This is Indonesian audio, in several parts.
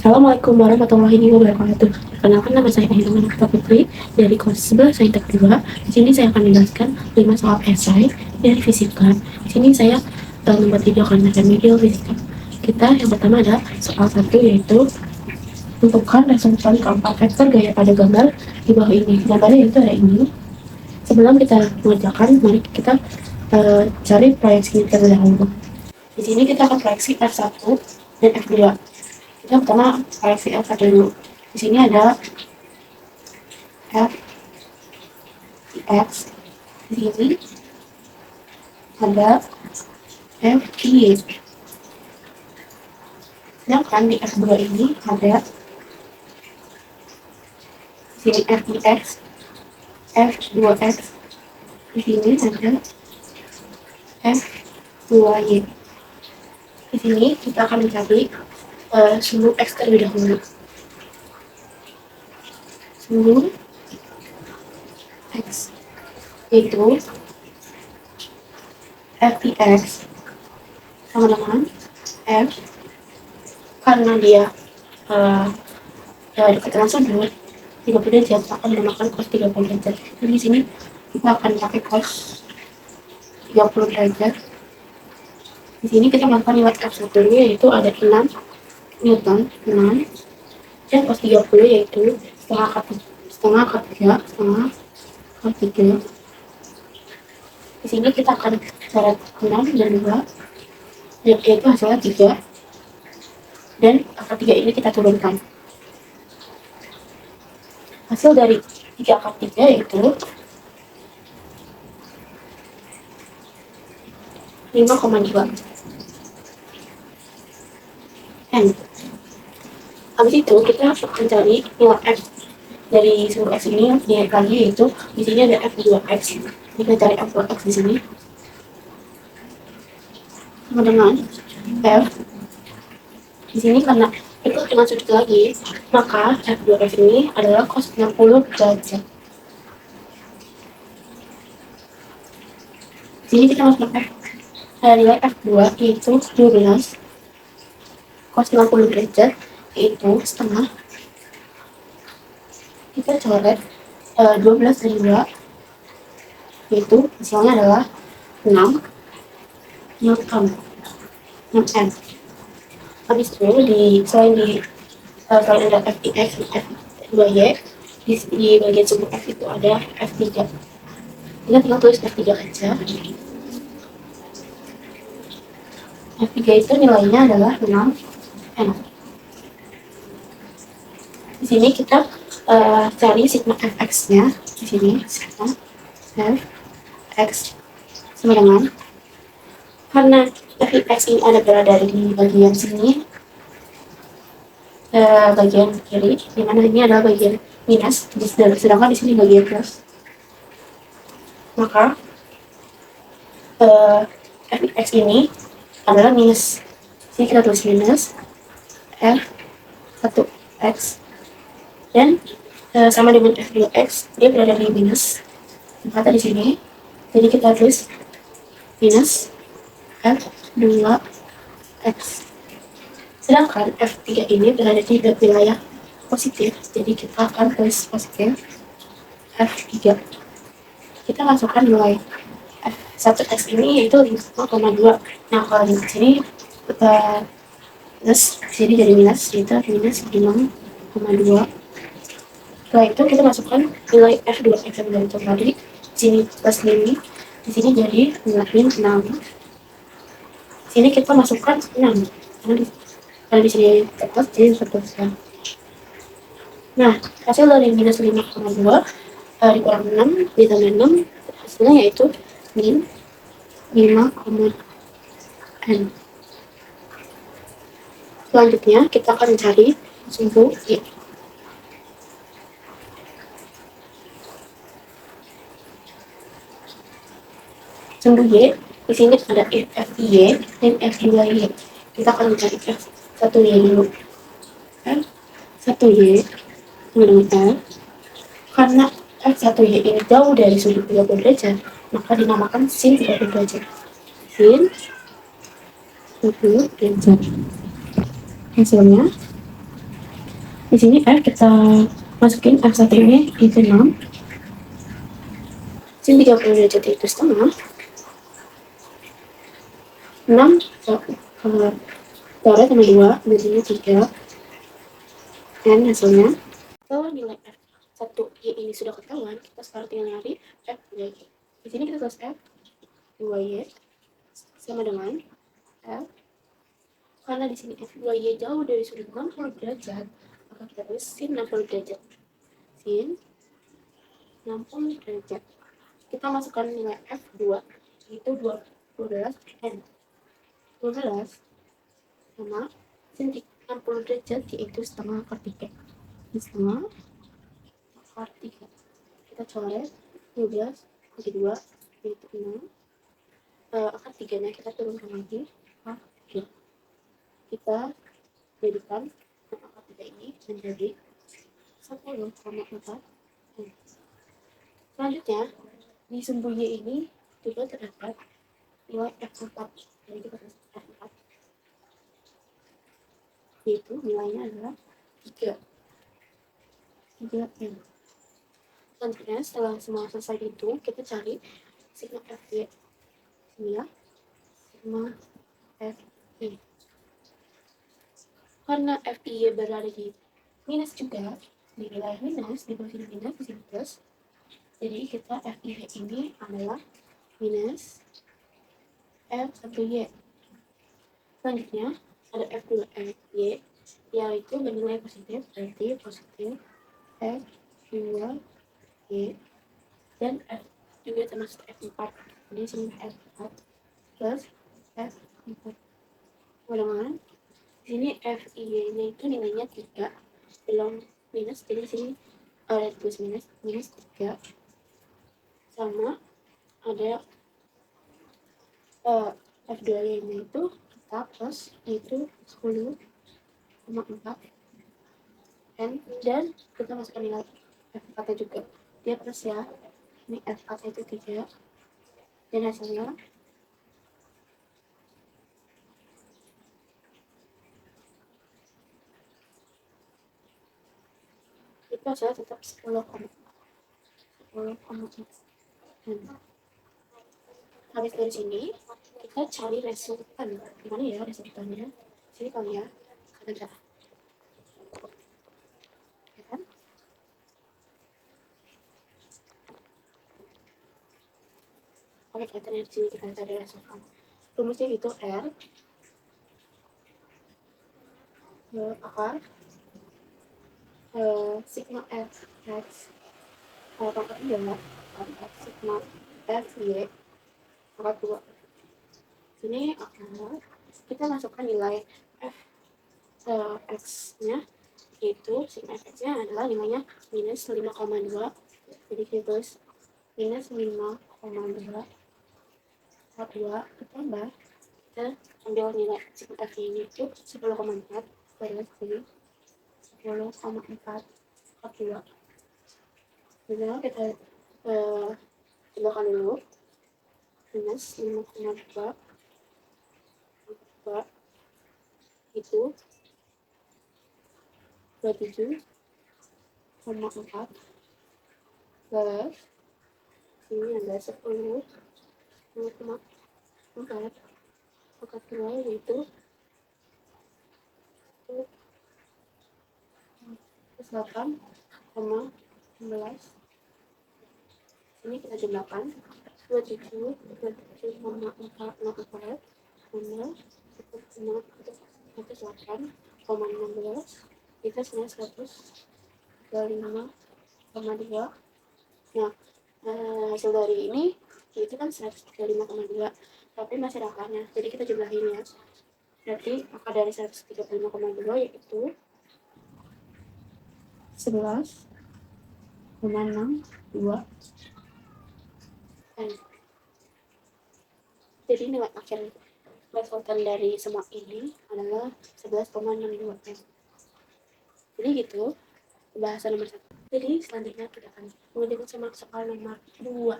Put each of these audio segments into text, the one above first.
Assalamualaikum warahmatullahi wabarakatuh. Perkenalkan, nama saya Ainul Nafita Putri dari kelas 11 Saintek 2. Di sini saya akan menjelaskan 5 soal esai dari fisika. Di sini saya membuat video akan menjelaskan video fisika. Kita yang pertama ada soal 1, yaitu tentukan resultan keempat vektor gaya pada gambar di bawah ini. Gambarnya itu ada ini. Sebelum kita mengerjakan, mari kita cari proyeksi terlebih dahulu. Di sini kita akan proyeksi F1 dan F2. Yang pertama proyeksi F1 dulu. Di sini ada F X, di sini ada F Y. Sedangkan di F2 ini ada di sini F X, F2X. Di sini ada F2Y. Di sini kita akan mencari sumbu X terlebih dahulu. Sumbu X yaitu Fx sama dengan F, karena dia dekat dengan sudut 30 derajat, akan menggunakan cos 30 derajat. Jadi di sini kita akan pakai cos 30 derajat. Di sini kita melakukan nilai F1 yaitu ada 6 Newton, 6, dan cos 30 yaitu setengah K3. Di sini kita akan coret 6 dan 2, yaitu hasilnya 3, dan angka 3 ini kita turunkan. Hasil dari 3 akar 3 yaitu 5,2 N. Habis itu kita mencari nilai F dari sumbu X ini yang dinaik lagi, yaitu di sini ada F2X. Kita cari F2X di sini sama dengan F. Di sini karena itu dengan sudut lagi, maka F2X ini adalah cos 60 derajat. Di sini kita masuk F, nilai F2 yaitu 12 cos 60 derajat, yaitu setengah. Kita coret 12 dari 2, yaitu hasilnya adalah 6 Newton, 6 N. Habis itu selain ada Fx, F2Y, di bagian sumbu F itu ada F3. Kita tinggal tulis F3 aja. F3 itu nilainya adalah 6 N. Di sini kita cari sigma Fx-nya. Di sini sigma Fx sama dengan, karena Fx ini berada di bagian sini, bagian kiri, dimana ini adalah bagian minus, sedangkan di sini bagian plus, maka Fx ini adalah minus. Sini kita tulis minus F1x, dan sama dengan F2x, dia berada di minus, maka di sini, jadi kita tulis minus F2x. Sedangkan F3 ini berada di wilayah positif, jadi kita akan tulis positif F3. Kita masukkan nilai F1x ini yaitu 5,2. Nah, kalau di sini plus, jadi jadi minus, yaitu minus 5,2. Setelah itu kita masukkan nilai F2x yang dari tadi. Di sini plus ini, di sini jadi nilai 6. Di sini kita masukkan 6, karena di sini plus, jadi tertuliskan. Nah, hasil dari minus 5,2 dikurang 6 ditambah 6, hasilnya yaitu min 5, N. Selanjutnya kita akan mencari sumbu Y. Sumbu Y, di sini ada Fy dan F2Y. Kita akan mencari F1Y dulu. F1Y dengan F, karena F1Y ini jauh dari sudut 30 derajat, maka dinamakan sin 30 derajat. Sin 30 derajat. Hasilnya Di sini F kita masukin F1 ini itu 6. Sini 30 derajat itu setengah. 6 Taruh tambah 2, di sini 3. Dan hasilnya, kalau nilai F1Y ini sudah ketahuan, kita sekarang tinggal nyari F2Y. Di sini kita tulis F2Y sama dengan F. Karena di sini F2Y jauh dari sudut 60 derajat, maka kita tulis sin 60 derajat. Sin 60 derajat. Kita masukkan nilai F2, yaitu 12 N. 12 sama sin 60 derajat, yaitu setengah akar 3. Setengah akar 3. Kita coret 12 bagi 2, yaitu 6. Akar 3-nya kita turunkan lagi. Akar 3. Kita jadikan akar 3 ini menjadi 10,4. Selanjutnya, di sumbu Y ini juga terdapat nilai F4. Jadi kita tulis F4. Yaitu nilainya adalah 3. 3M. Selanjutnya, setelah semua selesai dihitung, kita cari sigma FY. Sini ya, sigma FY. Karena FY berada di minus juga, di wilayah minus, di posisi minus, di sini plus. Jadi kita FY ini adalah minus F1Y. Selanjutnya ada F2Y, yaitu bernilai positif, berarti positif F2Y, dan F juga termasuk F4. Jadi sini F4 plus F4. Ulangan, di sini FY-nya itu nilainya 3, belum minus, jadi sini ada plus minus 3, sama ada F2Y-nya itu kita plus, yaitu 10,4 N, dan kita masukkan nilai F4 juga, dia plus ya, ini F4 itu 3, dan hasilnya itu hasilnya tetap 10,4. Habis dari sini kita cari resultan. Gimana ya resultannya? Sini kali ya, ada ya kan? Oke, kita lihat sini, kita cari resultan. Rumusnya itu R akar sigma F X pangkat 3 sigma F Y pangkat 2. Sini akar kita masukkan nilai F X nya, yaitu sigma F X nya adalah nilainya minus 5,2. Jadi kita tulis minus 5,2 ditambah, kita ambil nilai sigma F ini itu 10,4 pada sini 10,4 42. Jadi kita tambahkan dulu minus 5,2 itu 27,4 plus ini ada 10,4 pangkat 2, yaitu 8,16. Ini kita jumlahkan 27,4 tambah 108,16, kita sebenarnya 135,2. Nah, hasil dari ini itu kan 135,2, tapi masih ada akarnya, jadi kita jumlahin ya. Berarti akar dari 135,2 yaitu 11,62 N. Jadi nilai akhir resultan dari semua ini adalah 11,62 N. Jadi gitu pembahasan nomor 1. Jadi selanjutnya kita akan mengerjakan sama soal nomor 2.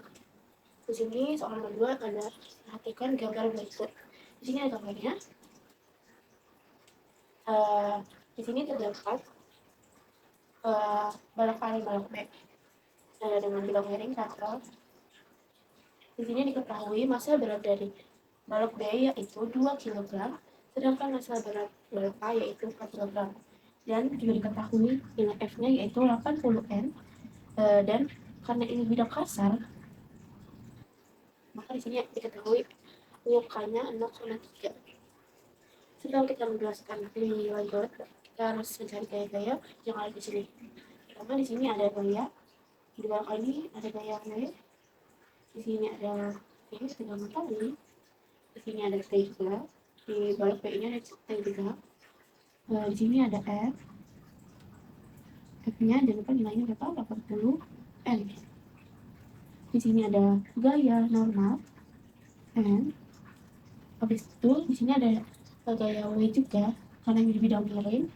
Di sini soal nomor 2 ada perhatikan gambar berikut. Di sini ada gambarnya. Di sini terdapat balok A dan balok B dengan bilang miring 1. Di sini diketahui massa berat dari balok B yaitu 2 kg, sedangkan massa berat balok A yaitu 4 kg. Dan juga diketahui nilai F-nya yaitu 80 N, dan karena ini bidang kasar, maka di sini diketahui UK-nya 0,3. Setelah kita menjelaskan lebih lanjut, kita harus mencari gaya-gaya yang ada di sini. Pertama di sini ada gaya, di balok ini ada gaya W, di sini ada V sedangkan kali, di sini ada T juga, di balok B ini ada T juga. Di sini ada F, F-nya jangan lupa nilainya berapa? 80 N. Di sini ada gaya normal N. Habis itu di sini ada gaya W juga karena ini di bidang miring.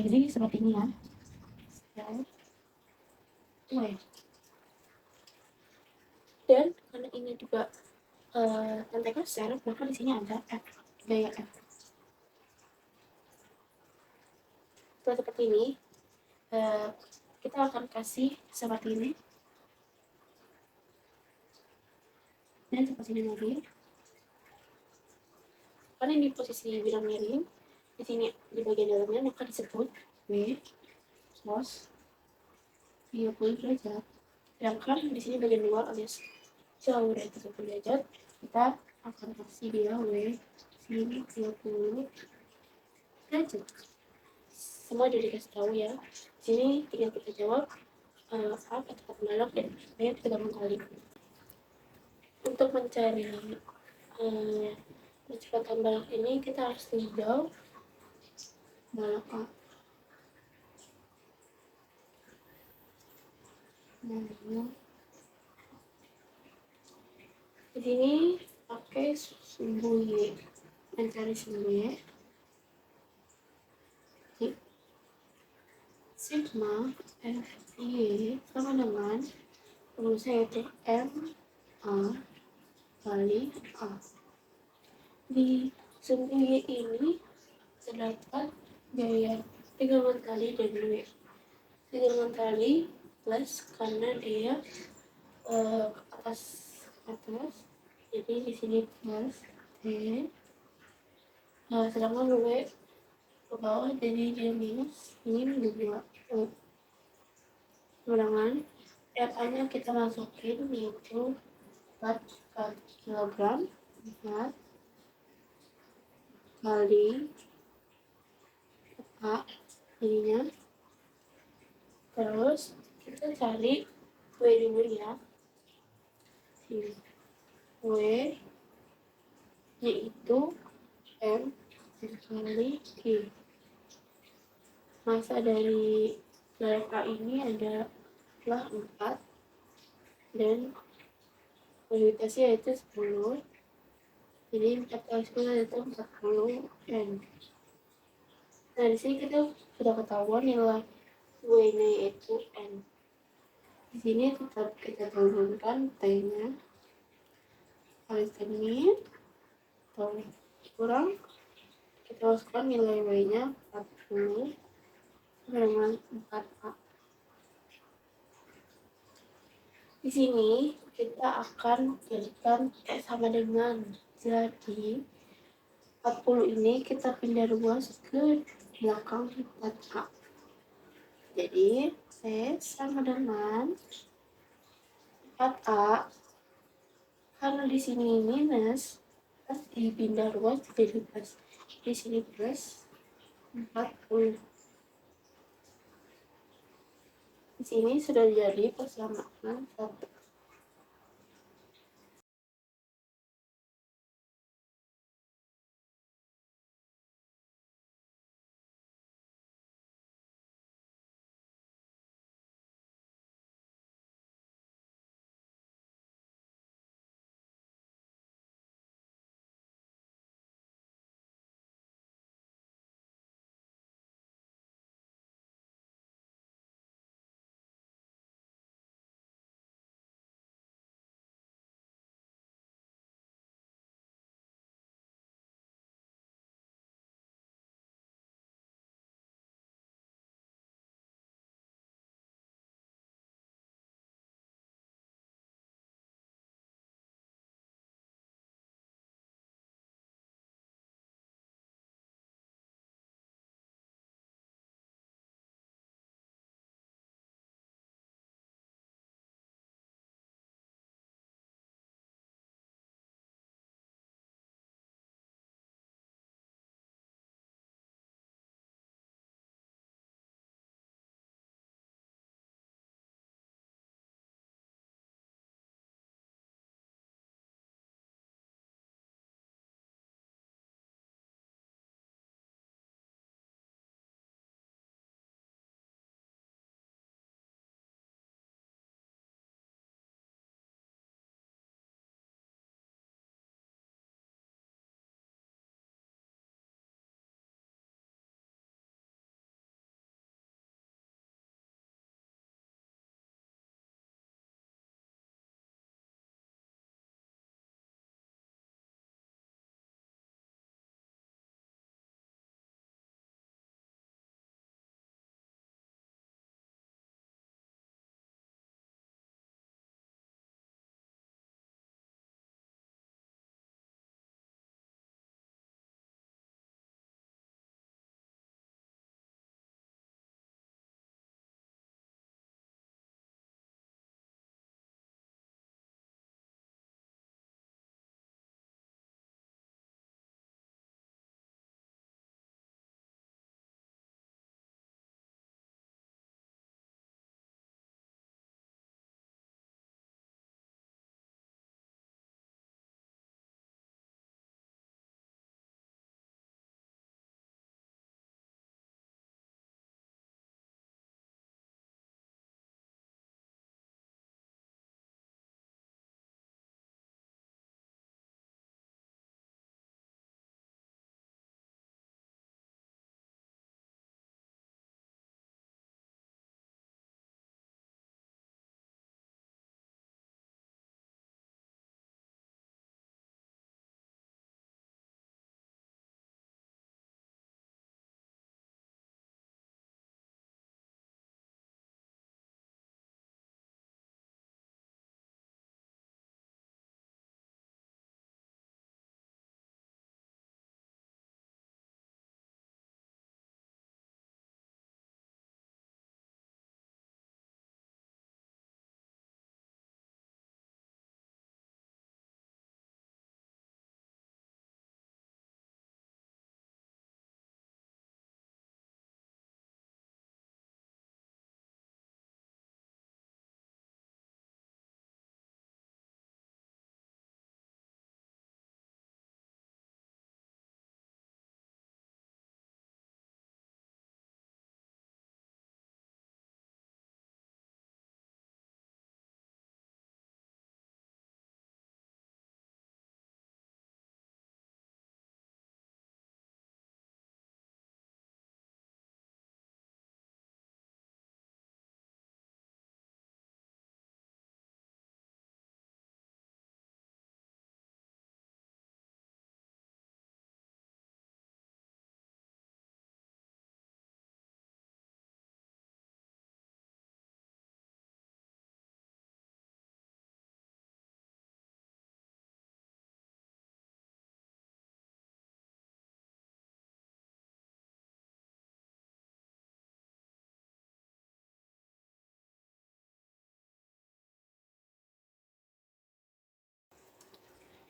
Jadi seperti ini ya. W. Dan karena ini juga lantai kasar, maka di sini ada F, gaya F. Setelah seperti ini, kita akan kasih seperti ini dan seperti ini lagi. Karena ini posisi bidang miring, di sini di bagian dalamnya maka disebut W cos 30 derajat. Sedangkan di sini bagian luar alias jauh dari 30 derajat, kita akan kasih dia W sin 30 derajat. Semua sudah dikasih tahu ya. Di sini tinggal kita jawab A atau balok dan B tergantung kali. Untuk mencari kecepatan balok ini kita harus tinjau balok A. Di sini pakai sumbu Y, mencari sumbu Y. Sigma FY sama dengan rumusnya yaitu M A kali A. Di sumbu Y ini terdapat gaya tegangan kali dan W. Tegangan kali plus karena dia atas, jadi di sini plus T, sedangkan W ke bawah jadi dia minus, ini 2. Ulangan RA-nya kita masukin yaitu 4 kg, 4 kali A jadinya. Terus kita cari W dulu ya. Sini W yaitu M kali Q. Massa dari balok A ini adalah 4 dan kualitasnya yaitu 10. Jadi 4 kali 10 itu 40 N. Nah di sini kita sudah ketahuan nilai W-nya yaitu N. Di sini tetap kita turunkan T-nya kali ini atau kurang, kita masukkan nilai W-nya 40 dengan 4A. Di sini kita akan jadikan sama dengan, jadi 40 ini kita pindah ruas ke belakang 4A. Jadi C sama dengan 4A, karena di sini minus, dipindah ruas jadi plus. Di sini plus 40. Di sini sudah jadi persamaan 1.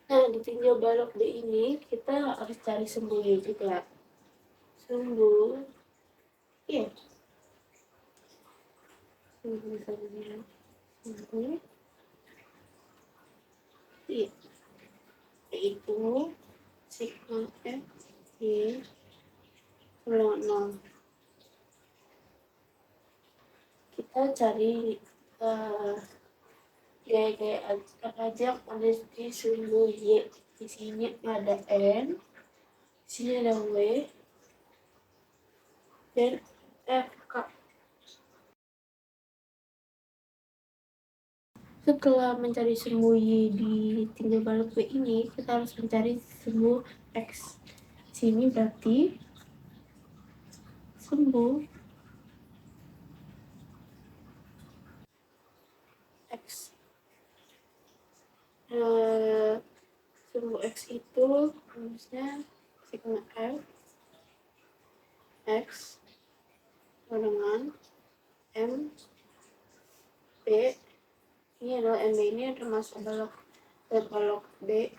Nah, di tinjau balok B ini kita harus cari sumbunya juga. Sumbu, iya, sumbu saja. Sumbu, iya, yaitu sigma F Y peluang 0. Kita cari gaya-gaya aja ada di sumbu Y. Di sini ada N, di sini ada W, dan F, K. Setelah mencari sumbu Y di tinjau balok B ini, kita harus mencari sumbu X. Sini berarti sumbu X. Sumbu X itu rumusnya sigma F X dengan M B. Ini adalah MB ini termasuk balok B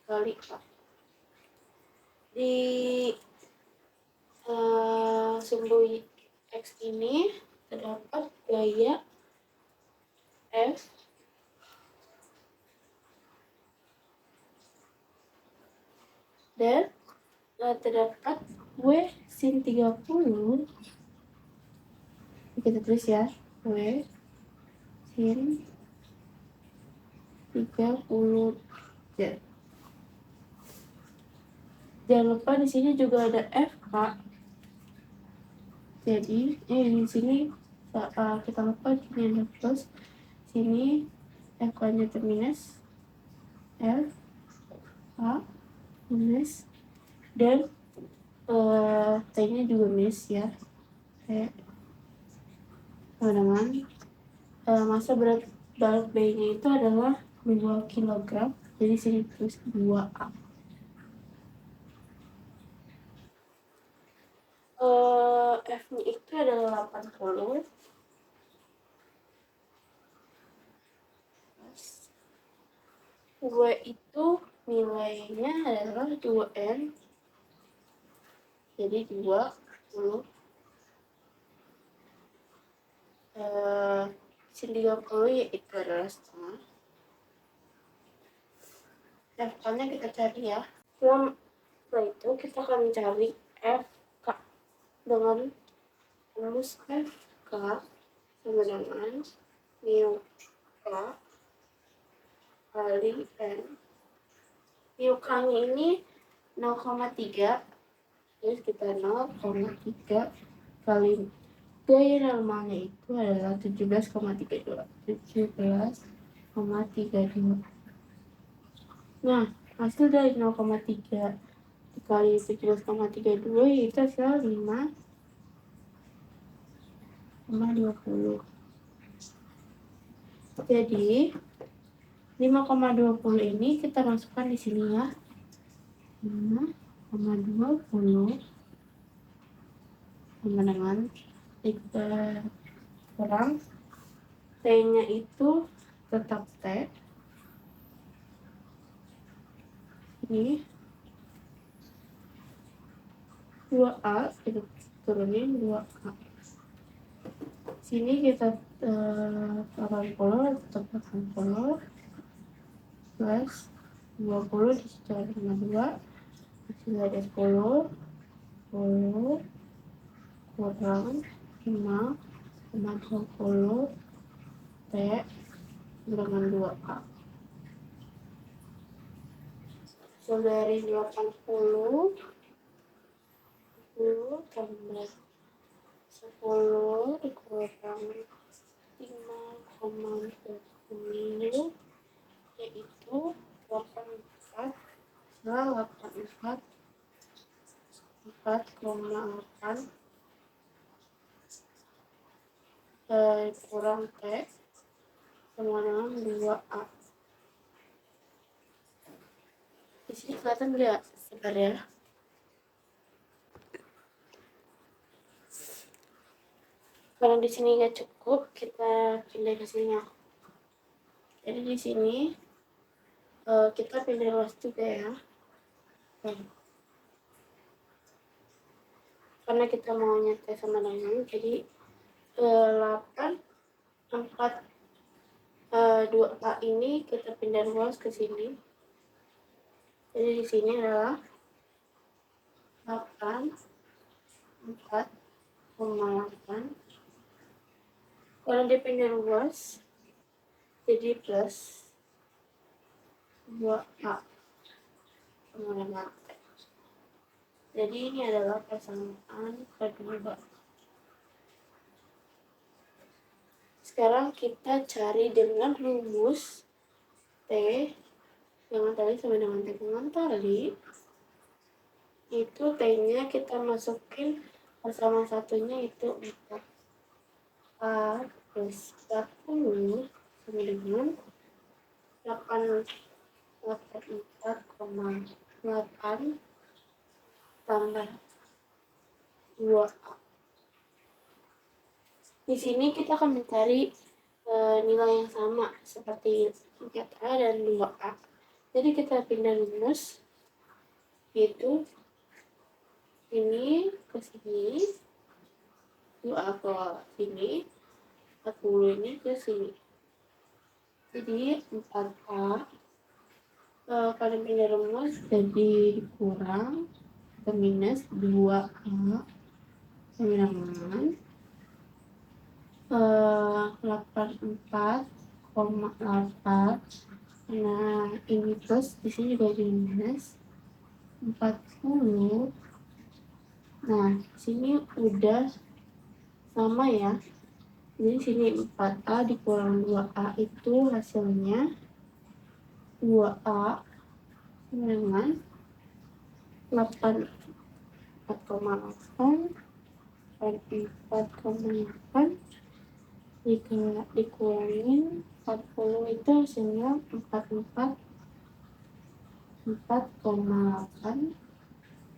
kali A. Di sumbu X ini terdapat gaya F dan terdapat W sin 30. Kita tulis ya, W sin 30 Z. Jangan lupa di sini juga ada FK. Jadi di sini kita lupa ini ada plus. Sini FK-nya itu minus, F A minus, dan T-nya juga minus ya. T dengan massa berat balok B-nya itu adalah 2 kg. Jadi sini tulis 2A. F-nya itu adalah 80. W itu nilainya adalah 2N. Jadi 20 sin 30 yaitu adalah setengah. F-nya kita cari ya. Setelah itu kita akan mencari FK dengan rumus FK sama dengan mu K kali N. Mu K-nya ini 0,3. Terus kita 0,3 kali gaya normalnya itu adalah 17,32. 17,32. Nah, hasil dari 0,3 dikali 17,32 yaitu hasil 5,20. Jadi 5,20 ini kita masukkan di sini ya. 5,20 sama dengan 3 kurang T-nya itu tetap T. Ini 2A, kita turunin 2A. Sini kita 80 tetap 80 plus 20 dicari sama 2 hasil ada 10 kurang 5,20 T dengan 2A. Hasil dari 80 tambah 10 dikurang 5,20 yaitu 84 4,8 kurang T sama dengan 2A. Di sini kelihatan nggak sebenarnya? Kalau di sini nggak cukup, kita pindah ke sini. Jadi di sini kita pindah luas juga ya. Karena kita mau nyetai sama dengan, jadi 8 4 2 A ini kita pindah luas ke sini. Jadi di sini adalah 8 4,8. Kalau dipindah luas jadi plus 2A sama. Jadi ini adalah persamaan kedua. Sekarang kita cari dengan rumus T dengan tali sama dengan T dengan tali. Itu T-nya kita masukin bersama satunya itu 4 plus 40 sama dengan 84,8 tambah 2A. Di sini kita akan mencari nilai yang sama seperti 4A dan 2A. Jadi kita pindah rumus, yaitu ini ke sini, 2A ke sini, 40 ini ke sini. Jadi 4A kalian pindah rumus jadi kurang ke minus 2A sama dengan 84,8. Nah, ini plus, di sini juga jadi minus 40. Nah, di sini udah sama ya. Jadi sini 4A dikurang 2A itu hasilnya 2A dengan 4,8 jika dikurangin 40 itu hasilnya 4,8.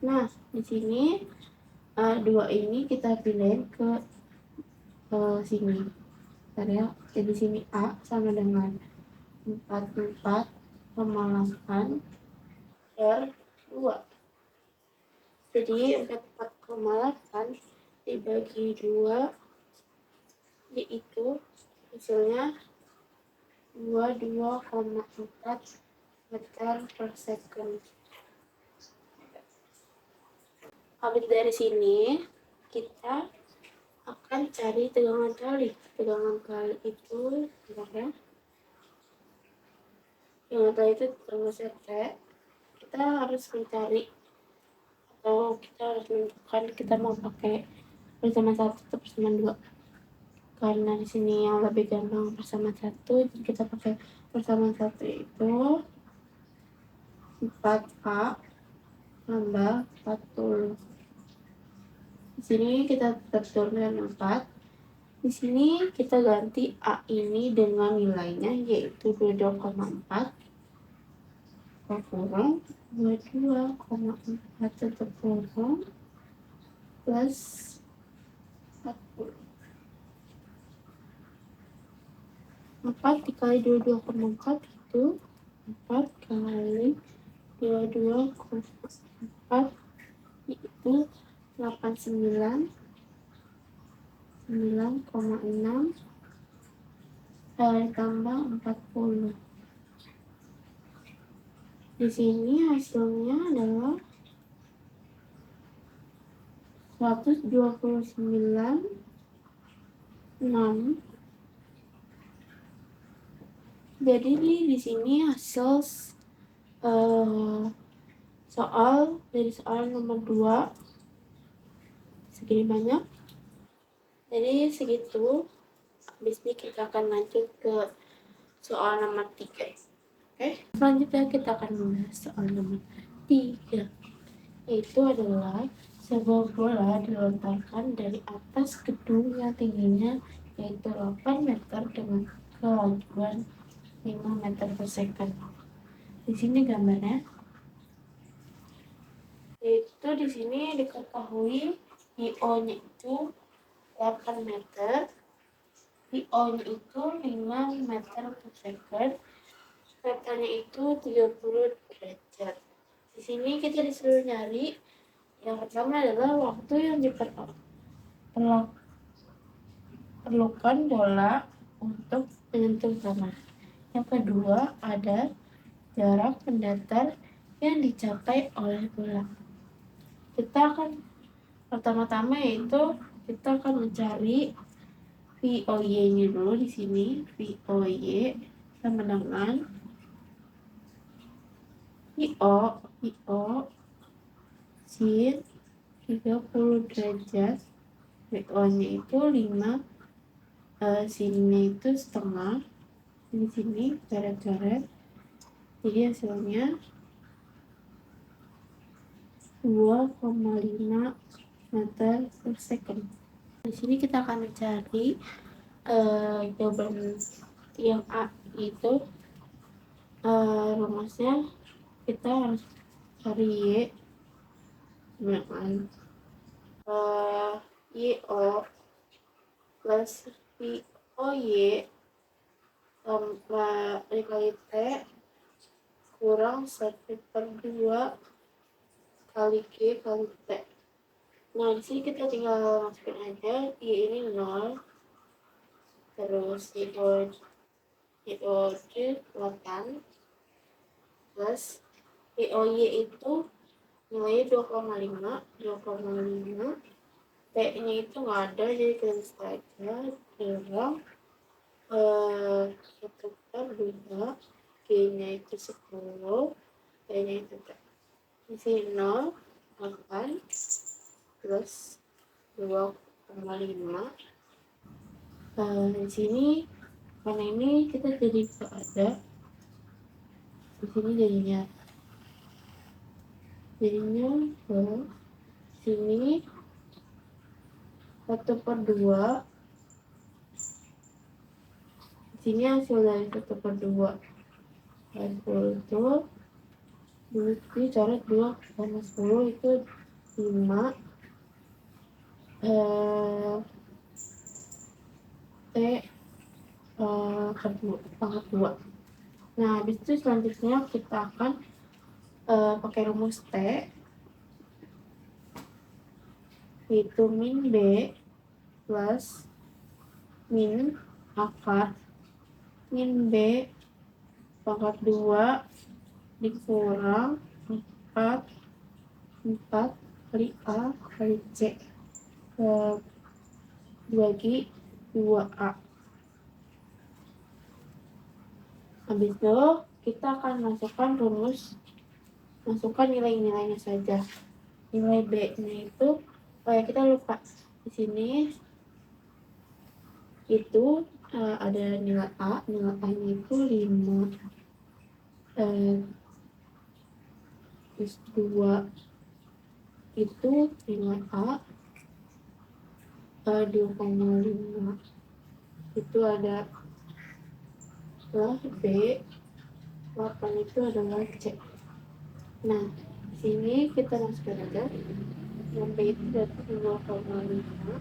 Nah, di sini 2 ini kita pindahin ke sini. Ya. Jadi sini A sama dengan 44,8 per 2. Jadi 44,8 dibagi 2 yaitu hasilnya 22,4 meter per second. Habis dari sini kita akan cari tegangan kali. Tegangan kali itu ya. Tegangan kali itu tegangan T. Kita harus mencari atau kita harus menentukan kita mau pakai persamaan 1 atau persamaan 2. Karena di sini yang lebih gampang persamaan 1, jadi kita pakai persamaan 1 itu 4A tambah 40. Di sini kita tetap turunkan 4. Di sini kita ganti A ini dengan nilainya yaitu 22,4 kurang 22,4 tetap kurang plus 40. 4 dikali 22,4 itu 4 kali 22,4 itu 89,6 tambah 40. Di sini hasilnya adalah 129,6. Jadi di sini hasil soal dari soal nomor 2 segini banyak. Jadi segitu. Habis ini kita akan lanjut ke soal nomor 3. Oke, selanjutnya kita akan membahas soal nomor 3. Itu adalah sebuah bola dilontarkan dari atas gedung yang tingginya yaitu 8 meter dengan kelajuan 5 meter per second. Di sini gambarnya. Itu di sini diketahui IO-nya itu 8 meter, IO-nya itu 5 meter per second. Petanya itu 30 derajat. Di sini kita disuruh nyari. Yang pertama adalah waktu yang diperlukan bola untuk menyentuh tanah. Yang kedua ada jarak mendatar yang dicapai oleh bola. Kita akan pertama-tama yaitu kita akan mencari VOY-nya dulu di sini. VOY sama dengan VO sin 30 derajat. VO-nya itu 5, sinnya itu setengah. Di sini coret-coret. Jadi hasilnya 2,5 meter per second. Di sini kita akan mencari jawaban yang A itu rumusnya kita harus cari Y dengan YO plus VOY tambah dikali T kurang 1/2 kali G kali T. Nah, di sini kita tinggal masukin aja Y ini 0, terus YOD 8 plus YOY itu nilainya 2,5, T-nya itu nggak ada, jadi kita saja kurang 1/2, G-nya itu 10, T-nya itu di sini 0, 8 plus 2,5. Di sini karena ini kita jadi nggak ada, di sini jadinya ke sini 1/2. Di sini hasil dari 1/2 hasil itu dicoret 2,10 itu 5 T pangkat 2. Nah, habis itu selanjutnya kita akan pakai rumus T, yaitu min B plus min akar min B pangkat 2 dikurang 4 kali A kali C 2G 2A. Habis itu kita akan masukkan nilai-nilainya saja. Nilai B-nya itu kita lupa di sini itu ada nilai A-nya itu 5 plus 2 itu nilai A 2,5 itu ada B, 8 itu adalah C. Nah, di sini kita masukkan aja yang B itu dari 2,5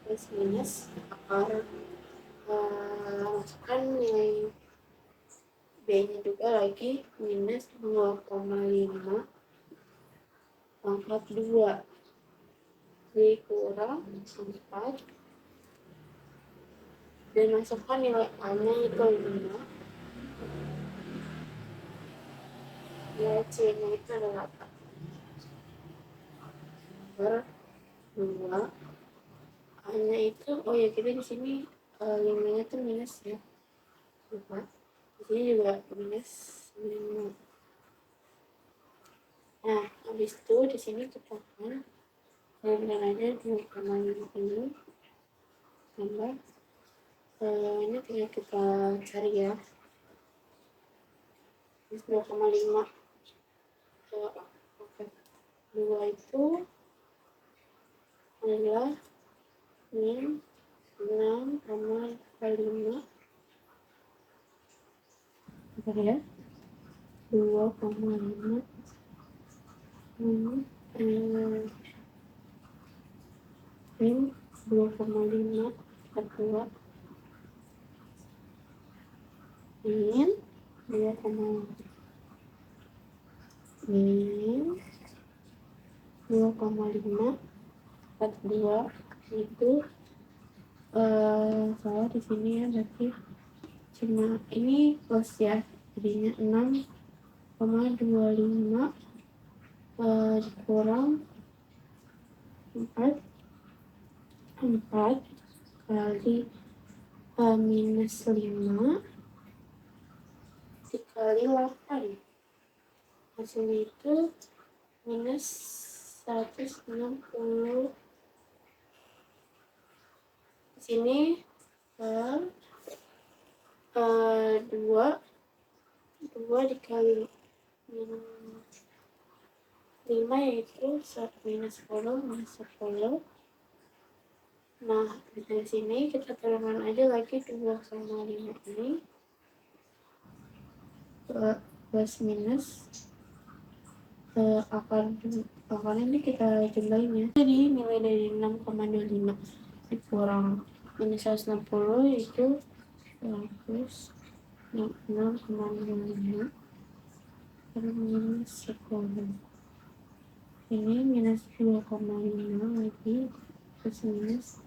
plus minus akar masukkan nilai B-nya juga lagi minus 2,5 pangkat 2 dikurang 4 dan masukkan nilai A-nya itu 5, nilai C-nya itu adalah 8 per 2. A-nya itu kita di sini 5-nya tuh minus ya, lupa. Di sini juga minus 5. Nah, habis itu di sini kita akan tambahkan aja 2,5 ini tambah ini tinggal kita cari ya. 2,5 2 itu adalah min 6,5 apa ya, 2,5 min 2,5 per 2 min 2,42 itu salah di sini ya, berarti cuma ini plus ya, jadinya 6,25 dikurang 4 kali minus 5 dikali 8, hasilnya itu minus 160. Di sini 2 dikali minus 5 yaitu minus 10. Nah, dari sini kita turunkan aja lagi 2,5 ini plus minus akar ini kita jumlahin ya. Jadi nilai dari 6,25 dikurang minus 160 yaitu plus 6,25 minus 10. Ini minus 2,5 lagi plus minus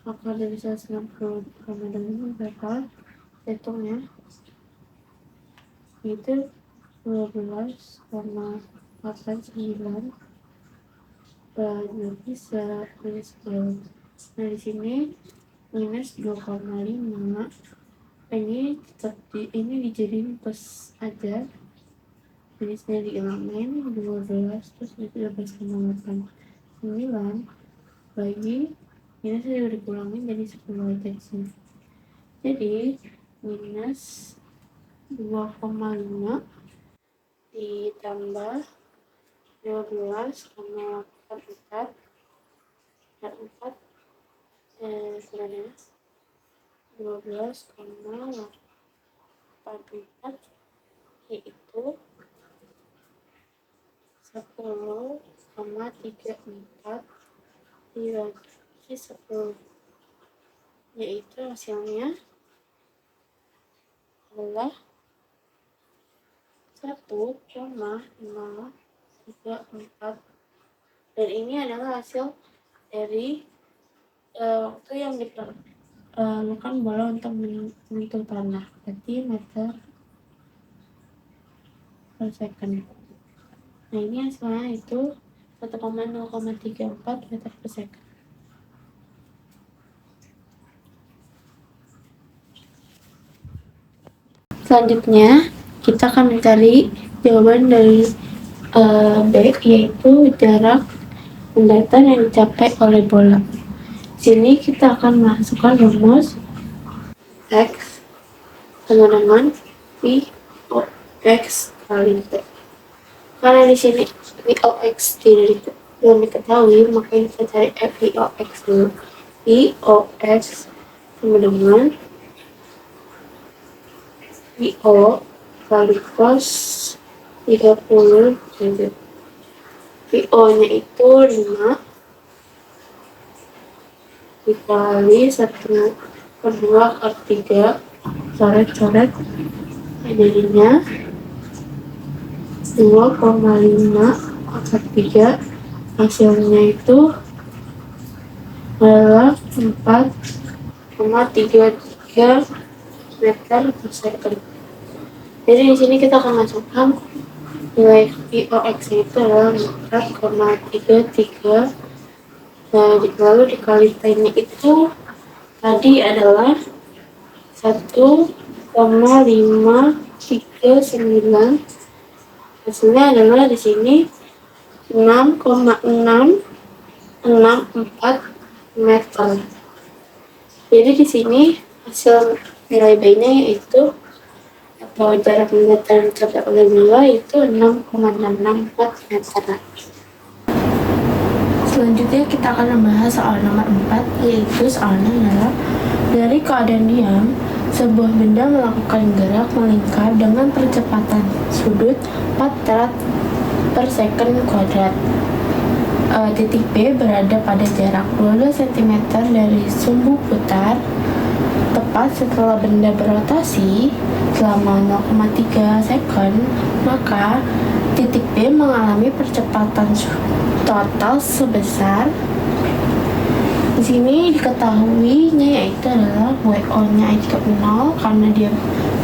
akar dari 160,25 berapa? Hitung ya. Itu 12,89 bisa minus 10. Nah, di sini minus 2,5. Ini tetap ini dijadiin plus aja. Minusnya dihilangin 12 terus 13,89 bagi minusnya udah dikurangin jadi 10 aja di sini. Jadi minus 2,5 ditambah 12,44 sebenarnya 12,44 yaitu 10,34 dibagi 10, yaitu hasilnya adalah 1,534. Dan ini adalah hasil dari waktu yang diperlukan bola untuk menyentuh tanah, berarti meter per second. Nah, ini hasilnya itu 1,034 meter per second. Selanjutnya kita akan mencari jawaban dari B, yaitu jarak mendatar yang dicapai oleh bola. Sini kita akan masukkan rumus X sama dengan V O X kali T. Karena di sini V O X belum diketahui, maka kita cari V O X dulu. V O X sama dengan V O kali cos 30 derajat. V O nya itu 5 dikali 1/2/3 coret-coret, jadinya 2,5/3. Hasilnya itu adalah 4,33 meter per second. Jadi di sini kita akan masukkan nilai VOX itu adalah 4,33. Lalu dikali T-nya itu tadi adalah 1,539. Hasilnya adalah di sini 6,664 meter. Jadi di sini hasil nilai B-nya yaitu atau jarak mendatar yang dicapai oleh bola itu 6,664 meter. Selanjutnya kita akan membahas soal nomor 4, yaitu soalnya adalah dari keadaan diam, sebuah benda melakukan gerak melingkar dengan percepatan sudut 4 terat per second kuadrat. Titik B berada pada jarak 12 cm dari sumbu putar. Tepat setelah benda berotasi selama 0,3 second, maka titik B mengalami percepatan total sebesar, di sini diketahuinya yaitu adalah WO-nya I 0 karena dia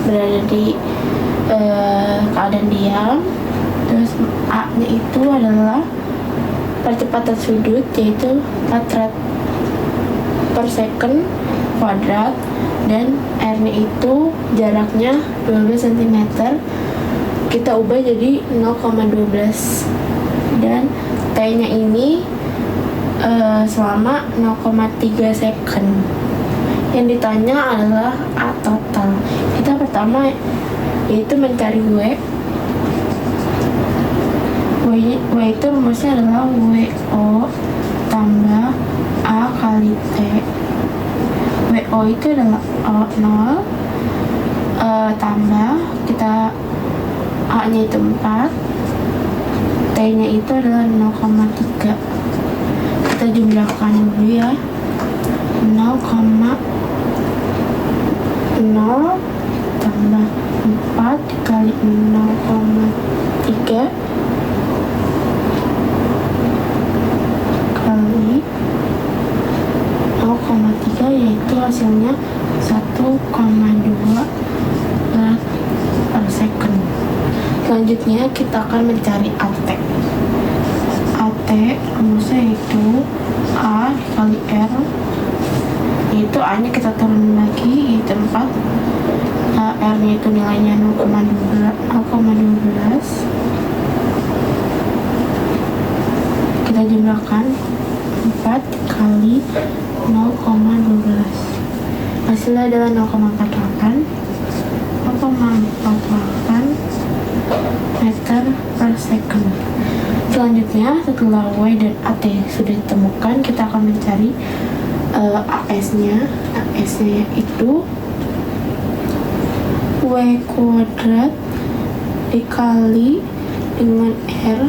berada di keadaan diam. Terus A-nya itu adalah percepatan sudut yaitu 4 rad per second kuadrat, dan R-nya itu jaraknya 12 cm. Kita ubah jadi 0,12, dan T-nya ini selama 0,3 second. Yang ditanya adalah A total. Kita pertama yaitu mencari W itu rumusnya adalah WO tambah A kali T. WO itu adalah 0 tambah kita A nya itu 4, T nya itu adalah 0,3. Kita jumlahkan dulu ya. 0,0 tambah 4 dikali 0,3 kali 0,3, yaitu hasilnya 1,2 rad per second. Selanjutnya kita akan mencari AT. AT rumusnya itu A dikali R, yaitu A nya kita turun lagi yaitu 4, R nya itu nilainya 0,12. Kita jumlahkan 4 kali 0,12, hasilnya adalah 0,48 meter per second. Selanjutnya setelah W dan AT sudah ditemukan, kita akan mencari AS-nya. AS-nya itu W kuadrat dikali dengan R.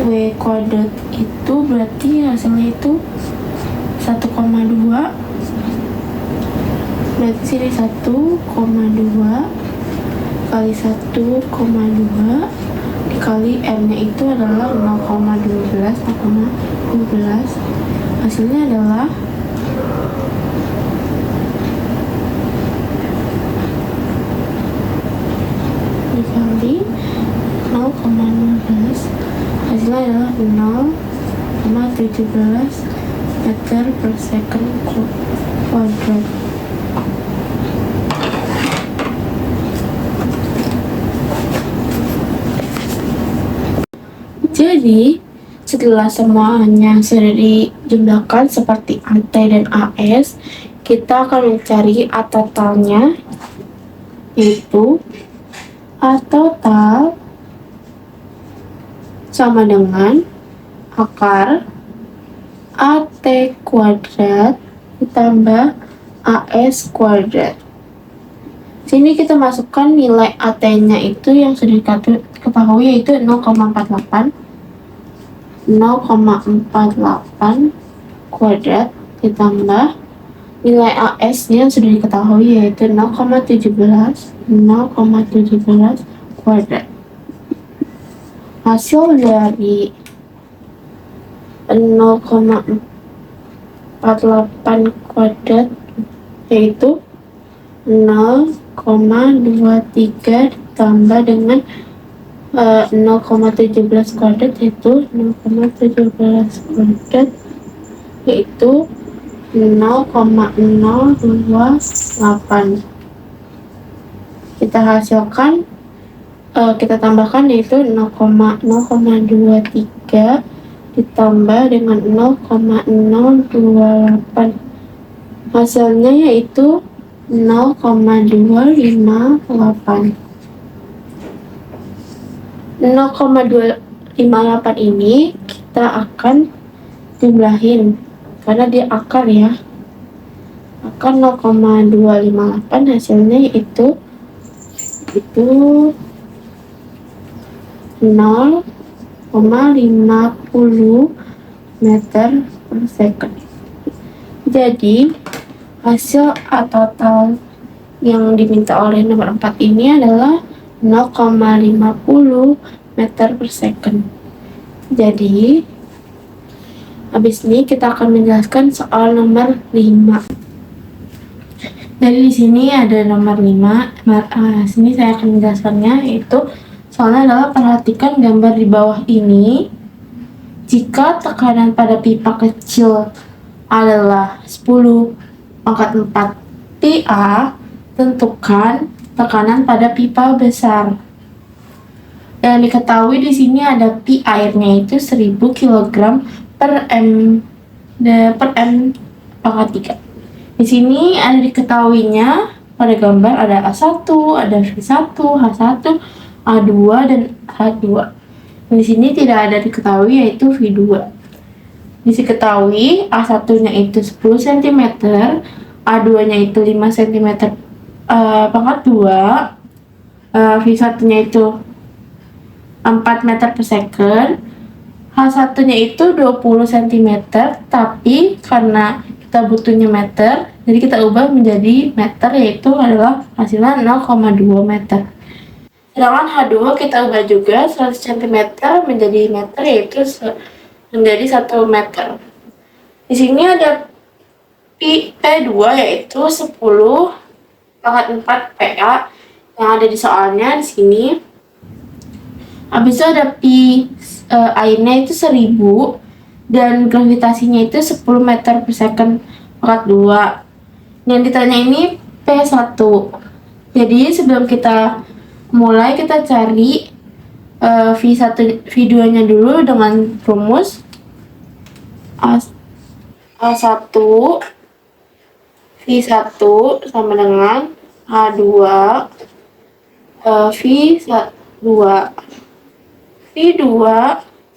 W kuadrat itu berarti hasilnya itu 1,2, berarti sini 1,2 kali 1,2 dikali R nya itu adalah 0,12, hasilnya adalah dikali 0,12, hasilnya adalah 0,17 meter per second kuadrat. Jadi setelah semuanya sudah dijumlahkan seperti AT dan AS, kita akan mencari A totalnya, yaitu A total sama dengan akar AT kuadrat ditambah AS kuadrat. Sini kita masukkan nilai AT-nya itu yang sudah diketahui yaitu 0,48 kuadrat ditambah nilai AS-nya yang sudah diketahui yaitu 0,17 kuadrat. Hasil dari 0,48 kuadrat yaitu 0,23 ditambah dengan 0,17 kuadrat yaitu 0,17 kuadrat yaitu 0,028. Kita hasilkan, kita tambahkan yaitu 0,023 ditambah dengan 0,028, hasilnya yaitu 0,258. 0,258 ini kita akan jumlahin karena dia akar ya. Akar 0,258 hasilnya yaitu 0,50 meter per second. Jadi hasil A total yang diminta oleh nomor 4 ini adalah 0,50 meter per second. Jadi, habis ini kita akan menjelaskan soal nomor 5. Jadi di sini ada nomor 5. Sini saya akan menjelaskannya, yaitu soalnya adalah perhatikan gambar di bawah ini. Jika tekanan pada pipa kecil adalah 10⁴ PA, tentukan tekanan pada pipa besar. Yang diketahui di sini ada P airnya itu 1000 kg per M pangkat 3. Di sini ada diketahuinya pada gambar ada A1, ada V1, H1, A2 dan H2. Di sini tidak ada diketahui yaitu V2. Diketahui A1-nya itu 10 cm, A2-nya itu 5 cm pangkat 2, V1-nya itu 4 meter per second, H1-nya itu 20 cm, tapi karena kita butuhnya meter, jadi kita ubah menjadi meter, yaitu adalah hasilnya 0,2 meter. Sedangkan H2 kita ubah juga 100 cm menjadi meter, yaitu menjadi 1 meter. Di sini ada P2 yaitu 10⁴ PA yang ada di soalnya di sini. Habis itu ada P airnya itu 1000 dan gravitasinya itu 10 meter per second pangkat 2. Yang ditanya ini P1. Jadi sebelum kita mulai, kita cari V2 nya dulu dengan rumus A1 V1 sama dengan H2 V2. V2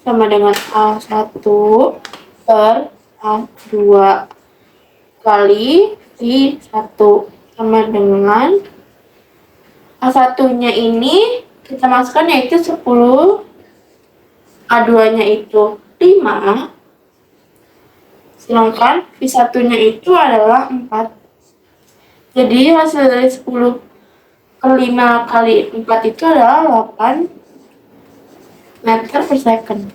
sama dengan A1 per A2 kali V1 sama dengan A1-nya ini kita masukkan yaitu 10, A2-nya itu 5, sedangkan V1-nya itu adalah 4. Jadi hasil dari 10 per 5 kali 4 itu adalah 8 meter per second.